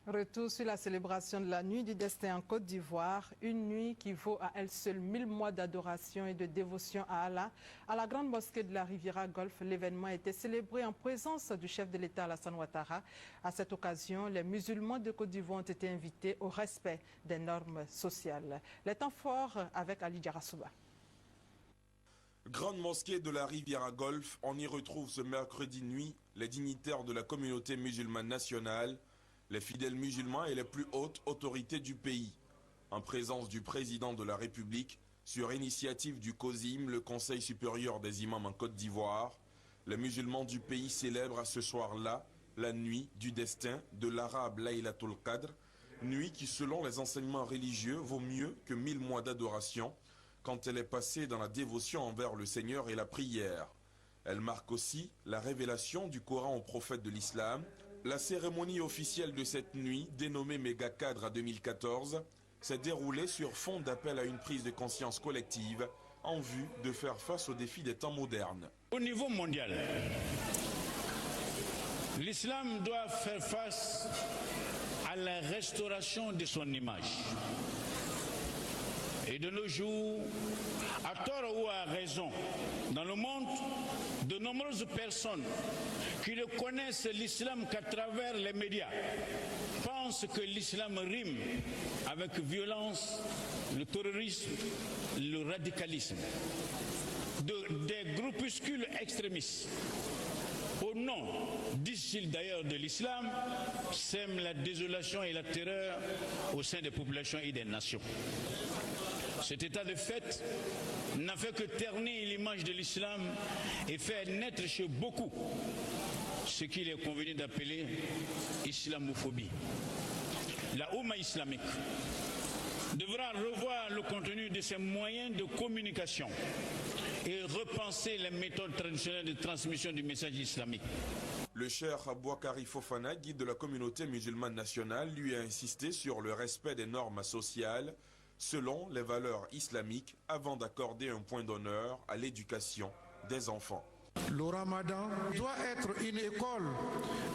Retour sur la célébration de la nuit du destin en Côte d'Ivoire, une nuit qui vaut à elle seule 1000 mois d'adoration et de dévotion à Allah. À la grande mosquée de la Riviera Golfe, l'événement a été célébré en présence du chef de l'État Alassane Ouattara. À cette occasion, les musulmans de Côte d'Ivoire ont été invités au respect des normes sociales. Les temps forts avec Ali Diarasouba. Grande mosquée de la Riviera Golfe, on y retrouve ce mercredi nuit les dignitaires de la communauté musulmane nationale, les fidèles musulmans et les plus hautes autorités du pays. En présence du président de la République, sur initiative du COSIM, le Conseil supérieur des imams en Côte d'Ivoire, les musulmans du pays célèbrent à ce soir-là la nuit du destin de l'arabe Laylatul Qadr, nuit qui selon les enseignements religieux vaut mieux que 1000 mois d'adoration quand elle est passée dans la dévotion envers le Seigneur et la prière. Elle marque aussi la révélation du Coran au prophète de l'islam. La cérémonie officielle de cette nuit, dénommée Méga Cadre 2014, s'est déroulée sur fond d'appel à une prise de conscience collective en vue de faire face aux défis des temps modernes. Au niveau mondial, l'islam doit faire face à la restauration de son image. Et de nos jours, à tort ou à raison, dans le monde, de nombreuses personnes qui ne connaissent l'islam qu'à travers les médias pensent que l'islam rime avec violence, le terrorisme, le radicalisme. Des groupuscules extrémistes, au nom, disent-ils d'ailleurs, de l'islam, sèment la désolation et la terreur au sein des populations et des nations. Cet état de fait n'a fait que ternir l'image de l'islam et faire naître chez beaucoup ce qu'il est convenu d'appeler islamophobie. La Oumma islamique devra revoir le contenu de ses moyens de communication et repenser les méthodes traditionnelles de transmission du message islamique. Le cheikh Abouakari Fofana, guide de la communauté musulmane nationale, lui a insisté sur le respect des normes sociales selon les valeurs islamiques avant d'accorder un point d'honneur à l'éducation des enfants. Le Ramadan doit être une école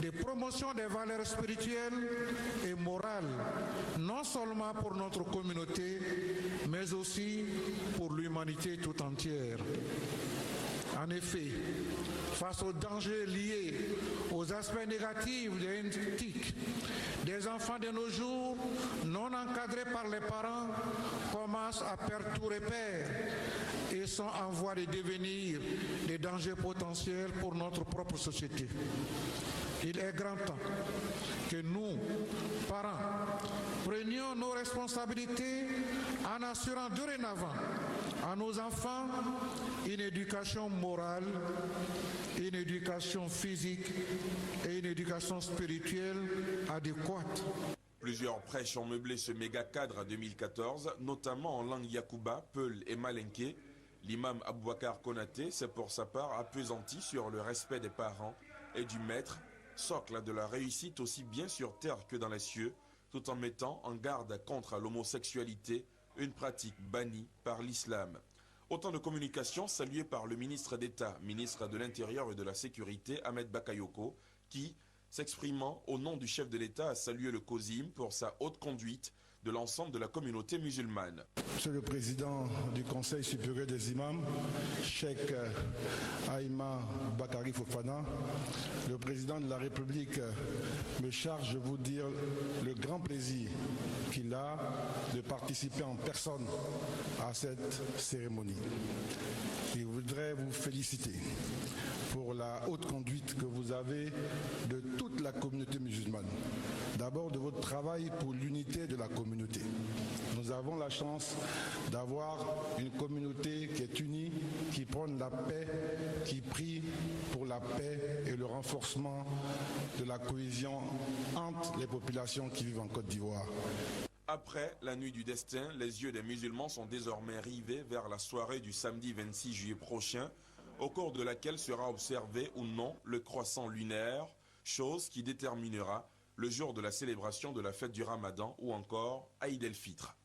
de promotion des valeurs spirituelles et morales, non seulement pour notre communauté, mais aussi pour l'humanité tout entière. En effet, face aux dangers liés aux aspects négatifs des éthiques, des enfants de nos jours, non encadrés par les parents, commencent à perdre tout repère et sont en voie de devenir des dangers potentiels pour notre propre société. Il est grand temps que nous, parents, prenions nos responsabilités en assurant dorénavant à nos enfants une éducation morale, une éducation physique et une éducation spirituelle adéquate. Plusieurs prêches ont meublé ce méga cadre 2014, notamment en langue Yakouba, Peul et Malinké. L'imam Abouakar Konaté s'est pour sa part appesanti sur le respect des parents et du maître, socle de la réussite aussi bien sur terre que dans les cieux, tout en mettant en garde contre l'homosexualité, une pratique bannie par l'islam. Autant de communications saluées par le ministre d'État, ministre de l'Intérieur et de la Sécurité, Ahmed Bakayoko, qui, s'exprimant au nom du chef de l'État, a salué le COSIM pour sa haute conduite de l'ensemble de la communauté musulmane. Monsieur le Président du Conseil supérieur des imams, Cheikh Aïma Bakari Fofana, le Président de la République me charge de vous dire le grand plaisir qu'il a de participer en personne à cette cérémonie. Je voudrais vous féliciter pour la haute conduite que vous avez de toute la communauté musulmane. D'abord de votre travail pour l'unité de la communauté. Nous avons la chance d'avoir une communauté qui est unie, qui prône la paix, qui prie pour la paix et le renforcement de la cohésion entre les populations qui vivent en Côte d'Ivoire. Après la nuit du destin, les yeux des musulmans sont désormais rivés vers la soirée du samedi 26 juillet prochain, au cours de laquelle sera observé ou non le croissant lunaire, chose qui déterminera le jour de la célébration de la fête du Ramadan ou encore Aïd el-Fitr.